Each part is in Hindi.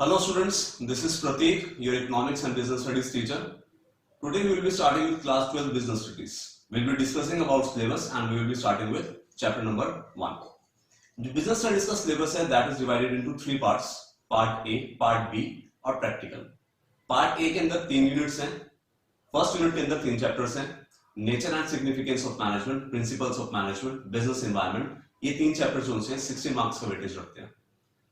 Hello students, this is Prateek, your economics and business studies teacher. Today we will be starting with class 12 business studies. We will be discussing about syllabus and we will be starting with chapter number 1. The business studies का syllabus है that is divided into three parts, part A, part B और practical. Part A के अंदर 3 यूनिट्स हैं. फर्स्ट यूनिट के अंदर 3 चैप्टर्स हैं. Nature and significance of management, principles of management, business environment. ये 3 चैप्टर जो हैं 60 मार्क्स का वेटेज रखते हैं.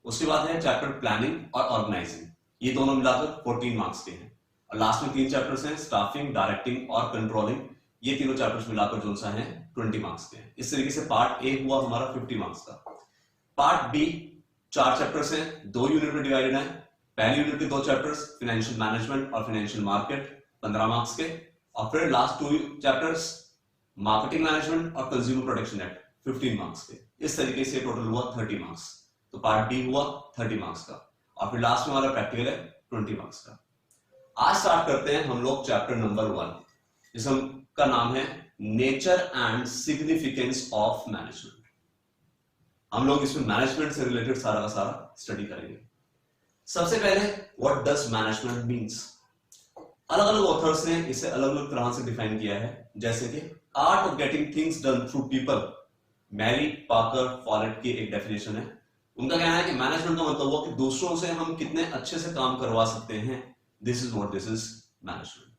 उसके बाद है चैप्टर प्लानिंग और ऑर्गेनाइजिंग. ये दोनों मिलाकर 14 मार्क्स के हैं. और लास्ट में 3 चैप्टर्स हैं स्टाफिंग, डायरेक्टिंग और कंट्रोलिंग. ये तीनों चैप्टर्स मिलाकर जो सा है 20 मार्क्स के हैं. इस तरीके से पार्ट ए हुआ हमारा 50 मार्क्स का. पार्ट बी 4 चैप्टर्स हैं, 2 यूनिट में डिवाइडेड है. पहली यूनिट के 2 चैप्टर्स फाइनेंशियल मैनेजमेंट और फाइनेंशियल मार्केट 15 मार्क्स के. और फिर लास्ट 2 चैप्टर्स मार्केटिंग मैनेजमेंट और कंज्यूमर प्रोटेक्शन एक्ट 15 मार्क्स के. इस तरीके से टोटल हुआ 30 मार्क्स. तो पार्ट बी हुआ 30 मार्क्स का और फिर लास्ट में हमारा प्रैक्टिकल है 20 मार्क्स का. आज स्टार्ट करते हैं हम लोग चैप्टर नंबर 1 जिसका नाम है nature and significance of management. हम लोग इसमें मैनेजमेंट से रिलेटेड सारा का सारा स्टडी करेंगे. सबसे पहले व्हाट डज मैनेजमेंट मींस. अलग अलग ऑथर्स ने इसे अलग अलग तरह से डिफाइन किया है, जैसे कि art of getting things done through people. Mary Parker Follett की एक डेफिनेशन है. उनका कहना है कि मैनेजमेंट का मतलब हुआ कि दूसरों से हम कितने अच्छे से काम करवा सकते हैं. This is what this is management.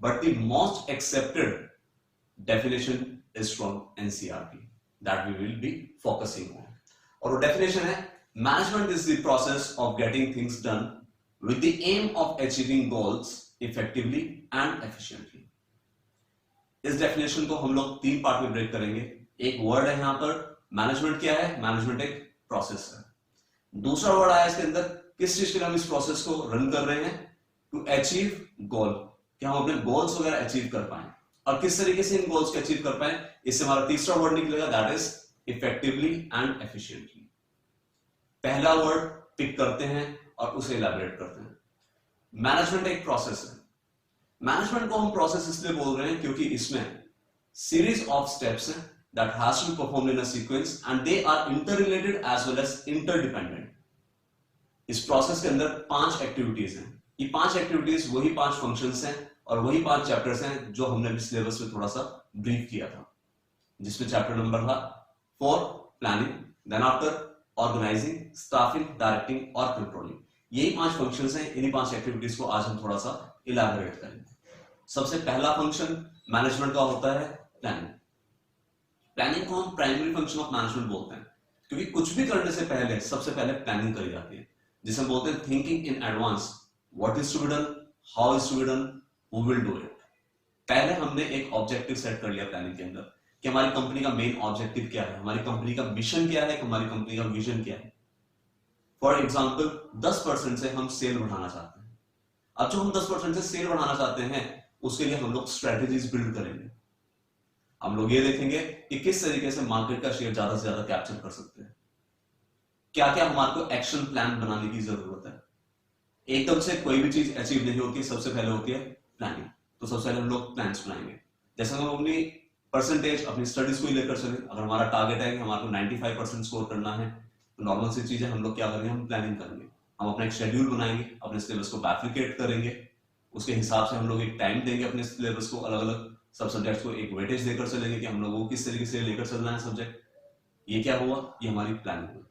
But the most accepted definition is from NCERT that we will be focusing on. और वो डेफिनेशन है management is the process of getting things done with the aim of achieving goals effectively and efficiently. इस डेफिनेशन को हम लोग 3 पार्ट में ब्रेक करेंगे. एक वर्ड है यहां पर मैनेजमेंट. क्या है मैनेजमेंट? एक प्रोसेस है. दूसरा वर्ड आया इसके अंदर किस चीज के लिए हम इस प्रोसेस को रन कर रहे हैं. टू अचीव गोल, कि हम अपने गोल्स वगैरह अचीव कर पाए. और किस तरीके से इन गोल्स को अचीव कर पाए, इससे हमारा तीसरा वर्ड निकलेगा that is effectively and efficiently. पहला वर्ड पिक करते हैं और उसे इलैबोरेट करते हैं. मैनेजमेंट एक प्रोसेस है. मैनेजमेंट को हम प्रोसेस इसलिए बोल रहे हैं क्योंकि इसमें सीरीज ऑफ स्टेप्स हैं that has to be performed in a sequence and they are interrelated as well as interdependent. इस प्रोसेस के अंदर 5 एक्टिविटीज हैं. ये 5 एक्टिविटीज वही 5 फंक्शंस हैं और वही 5 चैप्टर्स हैं जो हमने भी सिलेबस में थोड़ा सा ब्रीफ किया था, जिसमें चैप्टर नंबर था 4 planning, then after organising, staffing, directing और कंट्रोलिंग. यही 5 फंक्शंस हैं. इन्हीं 5 एक्टिविटीज को आज हम थोड़ा सा इलैबोरेट करेंगे. सबसे पहला फंक्शन मैनेजमेंट का होता है प्लानिंग. प्लानिंग को हम प्राइमरी फंक्शन ऑफ मैनेजमेंट बोलते हैं क्योंकि कुछ भी करने से पहले सबसे पहले प्लानिंग करी जाती है, जिसे हम बोलते हैं thinking in advance. What is to be done, how is to be done, who will do it. पहले हमने एक ऑब्जेक्टिव सेट कर लिया प्लानिंग के अंदर कि हमारी कंपनी का मेन ऑब्जेक्टिव क्या है, हमारी कंपनी का मिशन क्या है, हमारी कंपनी का विजन क्या है. फॉर एग्जाम्पल 10% से हम सेल बढ़ाना चाहते हैं. अब जो हम 10% से सेल बढ़ाना चाहते हैं उसके लिए हम लोग स्ट्रेटेजीज बिल्ड करेंगे. हम लोग ये देखेंगे कि किस तरीके से मार्केट का शेयर ज्यादा से ज्यादा कैप्चर कर सकते हैं. क्या क्या हमारे को एक्शन प्लान बनाने की जरूरत है. एकदम से कोई भी चीज अचीव नहीं होती, सबसे पहले होती है प्लानिंग. तो सबसे पहले हम लोग प्लान्स बनाएंगे. जैसे हम अपनी परसेंटेज अपनी स्टडीज को ही लेकर चले. अगर हमारा टारगेट है कि हमारे को 95% स्कोर करना है तो नॉर्मल सी चीज है, हम लोग क्या करेंगे, हम प्लानिंग करेंगे. हम अपना एक शेड्यूल बनाएंगे, अपने सिलेबस को बैफ्रिकेट करेंगे. उसके हिसाब से हम लोग एक टाइम देंगे अपने सिलेबस को, अलग अलग सब सब्जेक्ट्स को एक वेटेज देकर चलेंगे कि हम लोगों को किस तरीके से लेकर चलना है सब्जेक्ट. ये क्या हुआ, ये हमारी प्लानिंग हुई.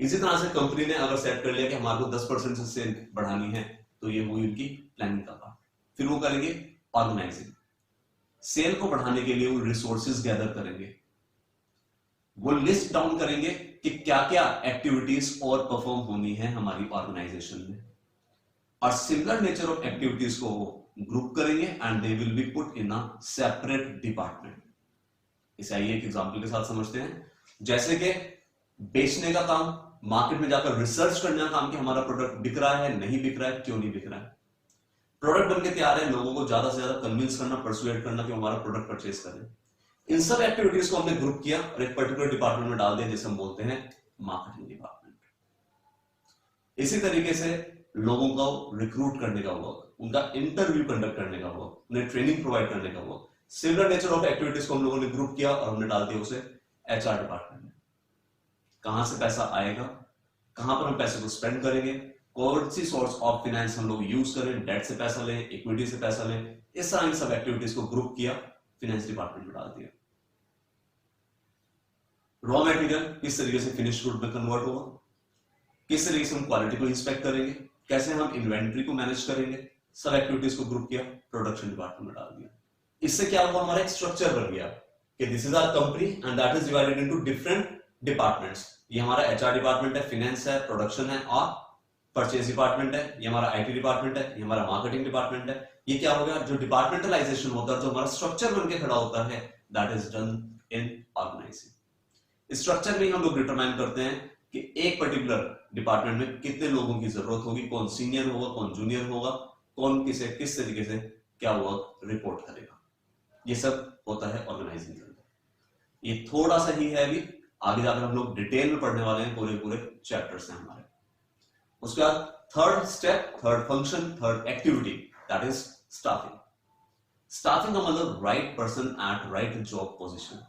इसी तरह से कंपनी ने अगर सेट कर लिया कि हमारे को 10% से सेल बढ़ानी है तो ये हुई उनकी प्लानिंग का पार्ट. फिर वो करेंगे ऑर्गेनाइजिंग. सेल को बढ़ाने के लिए वो रिसोर्सेज गैदर करेंगे. वो लिस्ट डाउन करेंगे कि क्या क्या एक्टिविटीज और परफॉर्म होनी है हमारी ऑर्गेनाइजेशन में. और सिमिलर नेचर ऑफ एक्टिविटीज को वो ग्रुप करेंगे and they will be put in a separate department. इसे आइए एक एग्जांपल के साथ समझते हैं. जैसे कि बेचने का काम, मार्केट में जाकर रिसर्च करने का काम कि हमारा प्रोडक्ट बिक रहा है, नहीं बिक रहा है, क्यों नहीं बिक रहा है. प्रोडक्ट बनके तैयार है, लोगों को ज्यादा से ज्यादा कन्विंस करना, परसुएट करना कि हमारा प्रोडक्ट परचेज करें. इन सब एक्टिविटीज को हमने ग्रुप किया और एक पर्टिकुलर डिपार्टमेंट में डाल दिया जिसे हम बोलते हैं मार्केटिंग डिपार्टमेंट. इसी तरीके से लोगों को रिक्रूट करने का वर्क, उनका इंटरव्यू कंडक्ट करने का वर्क, उन्हें ट्रेनिंग प्रोवाइड करने का work. Similar nature of activities को हम लोगों ने ग्रुप किया और हमने डाल दिया उसे एचआर डिपार्टमेंट में. कहां से पैसा आएगा, कहां पर हम पैसे को स्पेंड करेंगे, कौन सी सोर्स ऑफ फाइनेंस हम लोग यूज करें, डेट से पैसा लें, इक्विटी से पैसा लें, इस तरह की सब एक्टिविटीज को ग्रुप किया, फाइनेंस डिपार्टमेंट में डाल दिया। रॉ मटेरियल किस तरीके से फिनिश गुड में कन्वर्ट होगा, किस तरीके से हम क्वालिटी को इंस्पेक्ट करेंगे, कैसे हम इन्वेंट्री को मैनेज करेंगे, सब एक्टिविटीज को ग्रुप किया, प्रोडक्शन डिपार्टमेंट में डाल दिया। इससे क्या हुआ, हमारा एक स्ट्रक्चर बन गया कि this is our company and that is divided into different departments. ये हमारा एचआर डिपार्टमेंट है, फाइनेंस है, प्रोडक्शन है और परचेज डिपार्टमेंट है, ये हमारा आईटी डिपार्टमेंट है, ये हमारा मार्केटिंग डिपार्टमेंट है। ये क्या हो गया, जो डिपार्टमेंटलाइजेशन होता है, जो हमारा स्ट्रक्चर बनके खड़ा होता है, that is done in organizing. Structure में हम लोग डिटरमाइन करते हैं कि एक पर्टिकुलर डिपार्टमेंट में कितने लोगों की जरूरत होगी, कौन सीनियर होगा, कौन जूनियर होगा, कौन किसे किस तरीके से क्या वर्क रिपोर्ट करेगा। ये सब होता है ऑर्गेनाइजिंग के अंदर। ये थोड़ा सा ही है, अभी आगे जाकर हम लोग डिटेल में पढ़ने वाले हैं, पूरे चैप्टर्स हैं हमारे। उसके बाद third step, third function, third activity, that is staffing. Staffing का मतलब right person at right job position.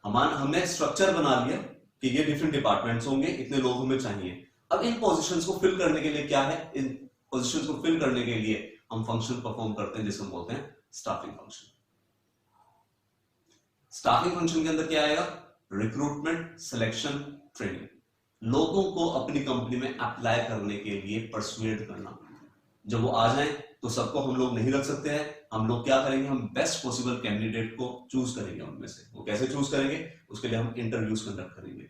हमने स्ट्रक्चर बना लिया कि ये डिफरेंट डिपार्टमेंट्स होंगे, इतने लोग हमें चाहिए। अब इन पोजीशंस को फिल करने के लिए क्या है, इन पोजीशंस को फिल करने के लिए हम फंक्शन परफॉर्म करते हैं जिसको हम बोलते हैं स्टाफिंग फंक्शन। स्टाफिंग फंक्शन के अंदर क्या आएगा, रिक्रूटमेंट, सिलेक्शन, ट्रेनिंग। लोगों को अपनी कंपनी में अप्लाई करने के लिए परसुएड करना। जब वो आ जाएं तो सबको हम लोग नहीं रख सकते हैं, हम लोग क्या करेंगे, हम बेस्ट पॉसिबल कैंडिडेट को चूज करेंगे उनमें से। वो कैसे चूज करेंगे, उसके लिए हम इंटरव्यूज कंडक्ट करेंगे,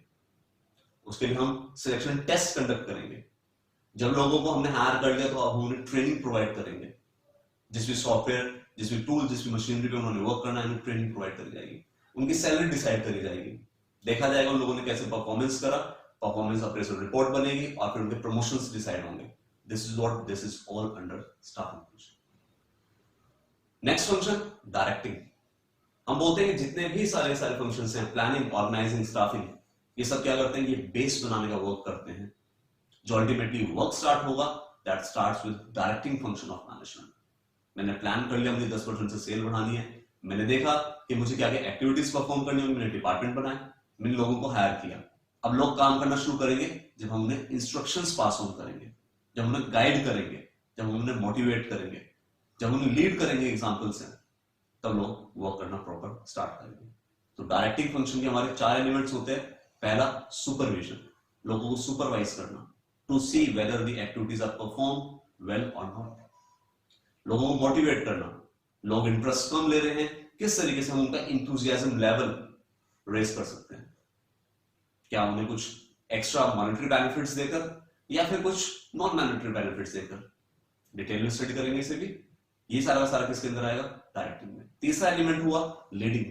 उसके लिए हम सिलेक्शन टेस्ट कंडक्ट करेंगे। जब लोगों को हमने हायर कर लिया तो अब हम उन्हें ट्रेनिंग प्रोवाइड करेंगे, जिस भी सॉफ्टवेयर, जिस भी टूल, जिस भी मशीनरी पे उन्होंने वर्क करना है, उन्हें ट्रेनिंग प्रोवाइड करी जाएगी। उनकी सैलरी डिसाइड करी जाएगी, देखा जाएगा उन लोगों ने कैसे परफॉर्मेंस करा, परफॉर्मेंस अप्रेजल रिपोर्ट बनेगी और फिर उनके प्रमोशंस डिसाइड होंगे। This is all under staffing function. Next function, directing. हम बोलते हैं कि जितने भी सारे फंक्शंस हैं, प्लानिंग, ऑर्गेनाइजिंग, स्टाफिंग, ये सब क्या करते हैं, ये बेस बनाने का वर्क करते हैं। जो अल्टीमेटली वर्क स्टार्ट होगा, that starts with directing function of management. मैंने प्लान कर लिया, मुझे 10% से सेल बढ़ानी है, मैंने देखा कि मुझे क्या क्या एक्टिविटीज परफॉर्म करनी होगी, मैंने डिपार्टमेंट बनाया, मैंने लोगों को हायर किया। अब लोग काम करना शुरू करेंगे जब हम उन्हें इंस्ट्रक्शंस पास ऑन करेंगे, जब हम उन्हें गाइड करेंगे, जब हम उन्हें मोटिवेट करेंगे, जब उन्हें लीड करेंगे एग्जांपल से, तब लोग वर्क करना प्रॉपर स्टार्ट करेंगे। तो डायरेक्टिंग फंक्शन के हमारे 4 एलिमेंट्स होते हैं। पहला, सुपरविजन, लोगों को सुपरवाइज करना, to see whether the activities are perform well और नॉट। लोगों को मोटिवेट करना, लोग इंटरेस्ट कम ले रहे हैं, किस तरीके से हम उनका इंथुजियाज्म लेवल रेज कर सकते हैं। क्या उन्हें कुछ एक्स्ट्रा मॉनेटरी बेनिफिट्स देकर या फिर कुछ नॉन मॉनेटरी बेनिफिट्स देकर, डिटेल में स्टडी करेंगे इसे भी। ये सारा का सारा किसके अंदर आएगा, डायरेक्टिंग में। तीसरा एलिमेंट हुआ लीडिंग,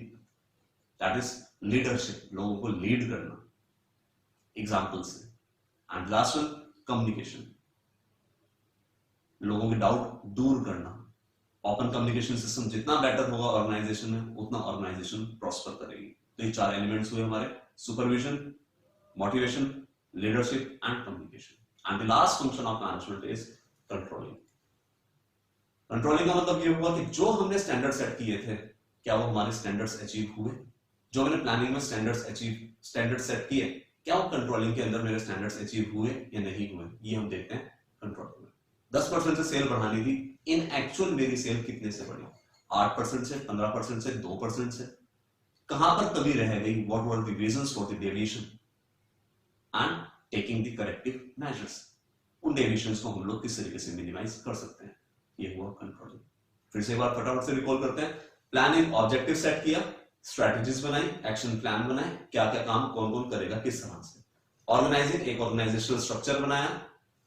दैट इज लीडरशिप, लोगों को लीड करना एग्जांपल से। एंड लास्ट वन, कम्युनिकेशन, लोगों के डाउट दूर करना। ओपन कम्युनिकेशन सिस्टम जितना बेटर होगा ऑर्गेनाइजेशन में, उतना ऑर्गेनाइजेशन प्रॉस्पर करेगी। तो ये 4 एलिमेंट्स हुए हमारे, supervision, motivation, leadership and communication. And the last function of management is controlling. Controlling का मतलब ये हुआ कि जो हमने स्टैंडर्ड सेट किए थे, क्या वो हमारे स्टैंडर्ड्स अचीव हुए। जो मैंने प्लानिंग में स्टैंडर्ड सेट किए, क्या वो कंट्रोलिंग के अंदर मेरे स्टैंडर्ड्स अचीव हुए या नहीं हुए, ये हम देखते हैं कंट्रोलिंग में। 10% से सेल बढ़ानी थी, इन एक्चुअल मेरी सेल कितने से बढ़ी, 8% से, 15% से, 2% से, कहां पर कमी रह गई, what were the reasons for the deviation and taking the corrective measures. उन डेविएशंस को हम लोग किस तरीके से मिनिमाइज कर सकते हैं, ये हुआ कंट्रोलिंग। फिर से एक बार फटाफट से रिकॉल करते हैं। प्लानिंग, ऑब्जेक्टिव सेट किया, स्ट्रेटजीज बनाई, एक्शन प्लान बनाए, क्या क्या काम कौन कौन करेगा किस तरह से। ऑर्गेनाइजिंग, एक ऑर्गेनाइजेशनल स्ट्रक्चर बनाया।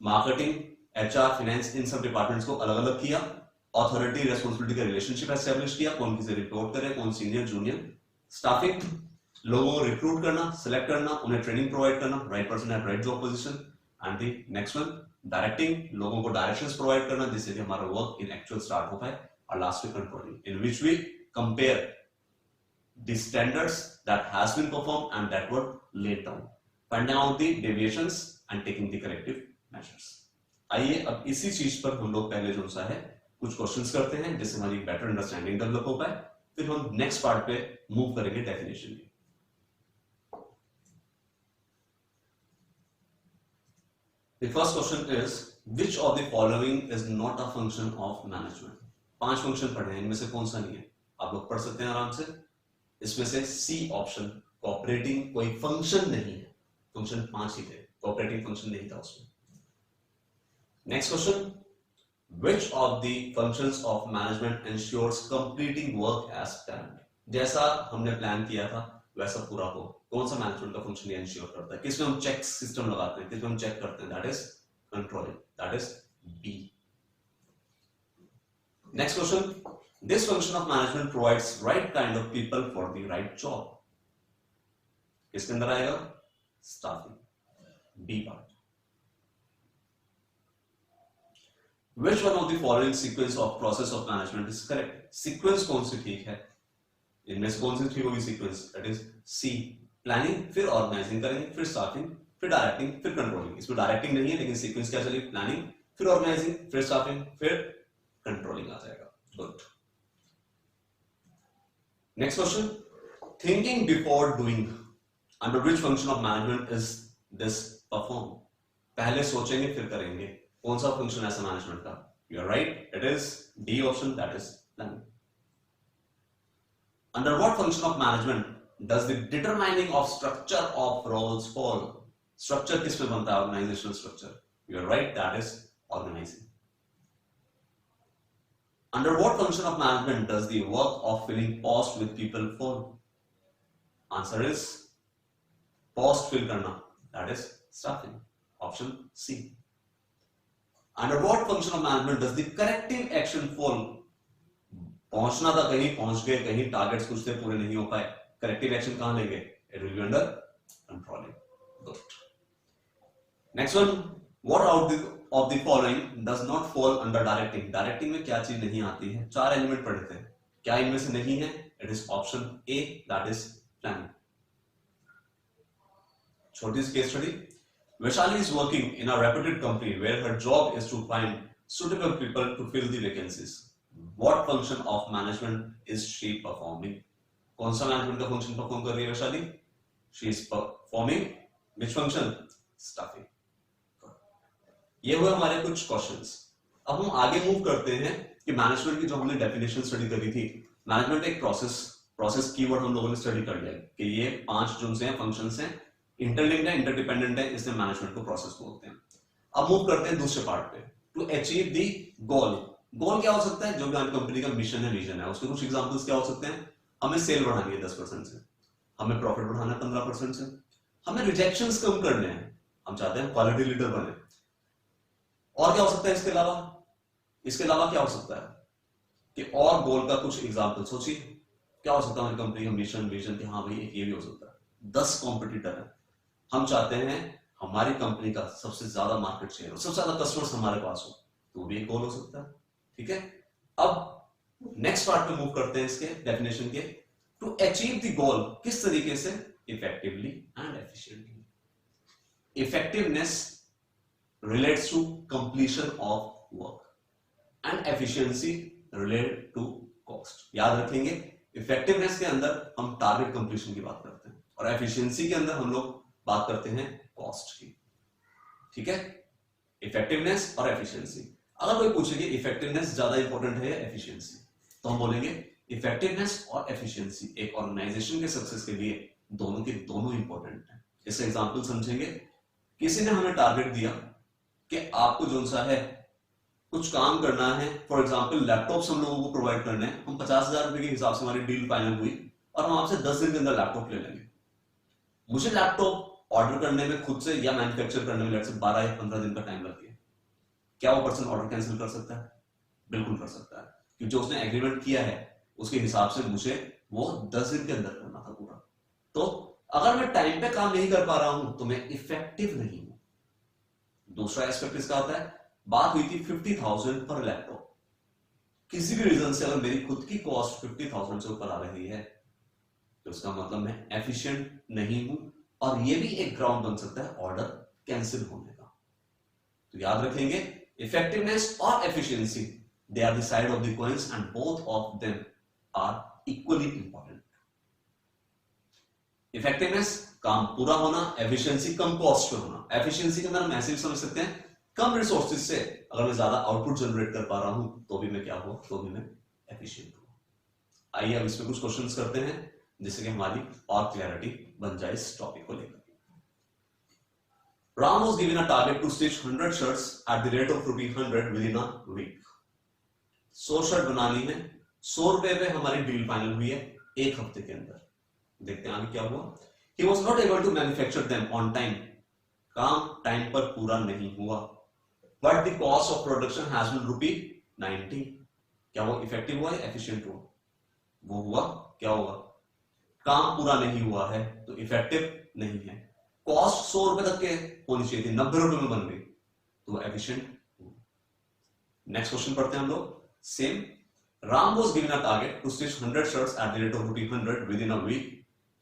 मार्केटिंग, एचआर, फाइनेंस, इन सब डिपार्टमेंट्स को अलग अलग किया। अथॉरिटी रेस्पॉन्सिबिलिटी का रिलेशनशिप एस्टेब्लिश किया, कौन किसे रिपोर्ट करे, कौन सीनियर जूनियर। स्टाफिंग, लोगों को रिक्रूट करना, सिलेक्ट करना, उन्हें ट्रेनिंग प्रोवाइड करना, right person at right job position. And the next one, directing, लोगों को डायरेक्शंस प्रोवाइड करना जिससे कि हमारा वर्क इन एक्चुअल स्टार्ट हो पाए। और लास्ट में controlling, in which we compare the standards that has been performed and that were laid down, finding out the deviations and taking the corrective measures. आइए अब इसी चीज पर हम लोग पहले जो सा है कुछ क्वेश्चंस करते हैं जिससे हमारी बेटर अंडरस्टैंडिंग डेवलप हो पाए, फिर हम नेक्स्ट पार्ट पे मूव करेंगे डेफिनेशन की। The first question is which of the following is not a function of management? 5 function पढ़े हैं, इनमें से कौन सा नहीं है? आप लोग पढ़ सकते हैं आराम से। इसमें से सी ऑप्शन कोऑपरेटिंग कोई फंक्शन नहीं है, फंक्शन 5 ही थे, कोऑपरेटिंग फंक्शन नहीं था उसमें। Next question, which of the functions of management ensures completing work as planned? जैसा हमने प्लान किया था वैसा पूरा हो, कौन सा मैनेजमेंट का फंक्शन ये इंश्योर करता है? किसमें हम चेक सिस्टम लगाते हैं, किसमें हम चेक करते हैं? That is controlling, that is B. Next question, this function of management provides right kind of people for the right job. किसके अंदर आएगा? Staffing, B part. Which one of the following sequence of process of management is correct? Sequence कौन सी ठीक है? इनमें से कौन सी ठीक होगी sequence? That is C, planning, फिर ऑर्गेनाइजिंग करेंगे, फिर स्टाफिंग, फिर डायरेक्टिंग, फिर कंट्रोलिंग। इसमें डायरेक्टिंग नहीं है लेकिन सीक्वेंस क्या चलेगी? प्लानिंग, फिर ऑर्गेनाइजिंग, फिर स्टाफिंग, फिर कंट्रोलिंग आ जाएगा। Good. Next question, thinking before doing, under which function of management is this perform? पहले सोचेंगे फिर करेंगे, कौन सा फंक्शन ऐसा मैनेजमेंट का? You are right, it is D option, that is planning. Under what function of management does the determining of structure of roles fall? Structure किस में बनता है? Organizational structure. You are right, that is organizing. Under what function of management does the work of filling post with people fall? Answer is post fill करना, that is staffing, option C. Under what function of management does the corrective action fall? पहुंचना था कहीं, पहुंच गए कहीं, टारगेट्स कुछ थे पूरे नहीं हो पाए, करेक्टिव एक्शन कहां लेंगे? It will be under controlling. Good. Next one, what out of the following does not fall under directing? Directing में क्या चीज नहीं आती है? 4 एलिमेंट पढ़े थे, क्या इनमें से नहीं है? It is option A, that is planning. छोटी सी case study. Vaishali is working in a reputed company where her job is to find suitable people to fill the vacancies. What function of management is she performing? कौन सा मैनेजमेंट का फंक्शन परफॉर्म कर रही है Vaishali? She is performing which function? Staffing. ये हुए हमारे कुछ क्वेश्चंस। अब हम आगे मूव करते हैं कि मैनेजमेंट की जो हमने डेफिनेशन स्टडी करी थी, मैनेजमेंट एक प्रोसेस कीवर्ड हम लोगों ने स्टडी कर लिया कि ये 5 जो हैं फंक्शंस हैं, इंटरलिंक्ड है, इंटरडिपेंडेंट है, इसलिए मैनेजमेंट को प्रोसेस बोलते हैं। अब मूव करते हैं दूसरे पार्ट पे, टू अचीव द गोल। गोल क्या हो सकता है? जो भी हमारी कंपनी का मिशन है, विजन है, उसके कुछ एग्जांपल्स क्या हो सकते हैं? हमें सेल बढ़ानी है 10% से, हमें प्रॉफिट बढ़ाना है 15% से, हमें रिजेक्शंस कम करने हैं, हम चाहते हैं क्वालिटी लीडर बने। और क्या हो सकता है इसके अलावा? इसके अलावा क्या हो सकता है कि और गोल का कुछ एग्जांपल सोचिए, क्या हो सकता है हमारी कंपनी का मिशन, विजन कि हाँ भाई एक ये भी हो सकता है। 10 कॉम्पिटिटर है, हम चाहते हैं हमारी कंपनी का सबसे ज्यादा मार्केट शेयर हो, सबसे ज्यादा कस्टमर्स हमारे पास हो, तो भी एक गोल हो सकता है। ठीक है, अब नेक्स्ट पार्ट पे मूव करते हैं इसके डेफिनेशन के। टू अचीव द गोल, किस तरीके से? Effectively and efficiently. Effectiveness relates to completion of work and efficiency related to cost. याद रखेंगे, इफेक्टिवनेस के अंदर हम टारगेट कंप्लीशन की बात करते हैं और एफिशिएंसी के अंदर हम लोग बात करते हैं कॉस्ट की। ठीक है, इफेक्टिवनेस और एफिशिएंसी। अगर कोई पूछे कि इफेक्टिवनेस ज्यादा इंपॉर्टेंट है या एफिशिएंसी, तो हम बोलेंगे इफेक्टिवनेस और एफिशिएंसी एक ऑर्गेनाइजेशन के सक्सेस के लिए दोनों के दोनों इंपॉर्टेंट है। इससे एग्जांपल समझेंगे, किसी ने हमें टारगेट दिया कि आपको जो सा है कुछ काम करना है, फॉर एग्जांपल लैपटॉप्स हम लोगों को प्रोवाइड करने हैं, हम 50,000 रुपए के हिसाब से हमारी डील फाइनल हुई और हम आपसे 10 दिन के अंदर लैपटॉप ले लेंगे। मुझे लैपटॉप ऑर्डर करने में खुद से या मैन्युफैक्चर करने में 12 या 15 दिन का टाइम लगती है, क्या वो पर्सन ऑर्डर कैंसिल कर सकता है? बिल्कुल कर सकता है, क्योंकि जो उसने एग्रीमेंट किया है उसके हिसाब से मुझे वो 10 दिन के अंदर करना था पूरा। तो अगर मैं टाइम पे काम नहीं कर पा रहा हूं तो मैं इफेक्टिव नहीं हूं। दूसरा एस्पेक्ट इसका आता है, बात हुई थी 50,000 पर लैपटॉप, किसी भी रीजन से अगर मेरी खुद की कॉस्ट 50,000 से ऊपर आ रही है तो इसका मतलब मैं एफिशिएंट नहीं हूं, और ये भी एक ग्राउंड बन सकता है ऑर्डर कैंसिल होने का। तो याद रखेंगे, इफेक्टिवनेस और efficiency they are the side of the coins and both of them are equally important. Effectiveness काम पूरा होना, एफिशिएंसी कम कॉस्ट पे होना। एफिशिएंसी के अंदर हम ऐसे भी समझ सकते हैं कम रिसोर्सेज से अगर मैं ज्यादा आउटपुट जनरेट कर पा रहा हूं तो भी मैं क्या हुआ, तो भी मैं एफिशिएंट हुआ। आइए अब इसमें कुछ क्वेश्चंस करते हैं जिससे कि हमारी और क्लैरिटी बन जाए इस टॉपिक को लेकर। Ram was given a target to stitch 100 shirts at the rate of ₹100 within a week. 100 shirt बनानी है, 100 रुपए पे हमारी डील फाइनल हुई है एक हफ्ते के अंदर। देखते हैं आगे क्या हुआ। He was not able to manufacture them on time. काम टाइम पर पूरा नहीं हुआ। But the cost of production has been ₹90. क्या वो इफेक्टिव हुआ या एफिशिएंट हुआ? वो हुआ, क्या होगा? काम पूरा नहीं हुआ है तो इफेक्टिव नहीं है। कॉस्ट 100 रुपए तक के होनी चाहिए थी, 90 रुपए में बन गई तो एफिशिएंट। नेक्स्ट क्वेश्चन पढ़ते हैं हम लोग। Same, Ram was given a target to stitch 100 shirts at the rate of ₹100 within a week.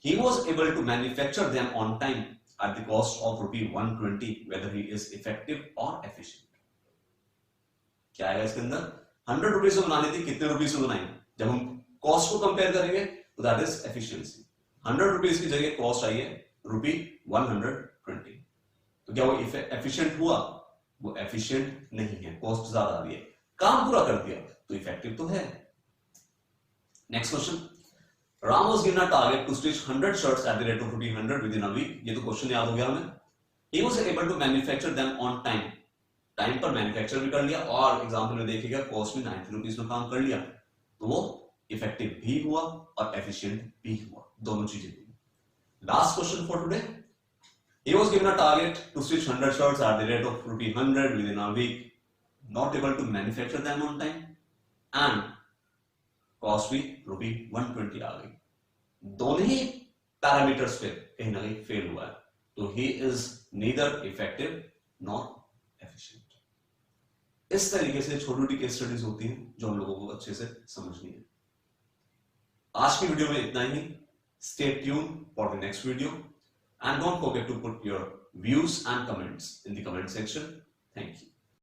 He was able to manufacture them on time at the cost of ₹120, whether he is effective और एफिशिएंट। क्या आएगा इसके अंदर? 100 रुपीज में बनानी थी, कितने रुपीज में बनाई? जब हम कॉस्ट को कंपेयर करेंगे तो दैट इज एफिशिएंसी। 100 रुपीज की जगह कॉस्ट आई है ₹120, तो क्या वो एफिशिएंट हुआ? वो एफिशिएंट नहीं है, कॉस्ट ज्यादा आ रही है। काम पूरा कर दिया तो इफेक्टिव तो है। Next question, Ram was given a target to stitch 100 shirts at the rate of ₹100 within a week. ये तो क्वेश्चन याद हो गया हमें। He was able to manufacture them on time, time पर मैन्युफैक्चर भी कर लिया और एग्जांपल में देखिएगा कॉस्ट में 90 रुपीज में काम कर लिया तो वो इफेक्टिव भी हुआ और एफिशिएंट भी हुआ, दोनों चीजें। Last question for today. He was given a target to stitch 100 shirts at the rate of ₹100 within a week. Not able to manufacture them on time and cost भी ₹120 आ गई। दोनों ही पैरामीटर्स पे कहीं ना कहीं फेल हुआ है तो he is neither effective nor efficient। इस तरीके से छोटी छोटी केस स्टडीज होती हैं जो हम लोगों को अच्छे से समझनी है। आज की वीडियो में इतना ही। Stay tuned for the next video and don't forget to put your views and comments in the comment section. Thank you.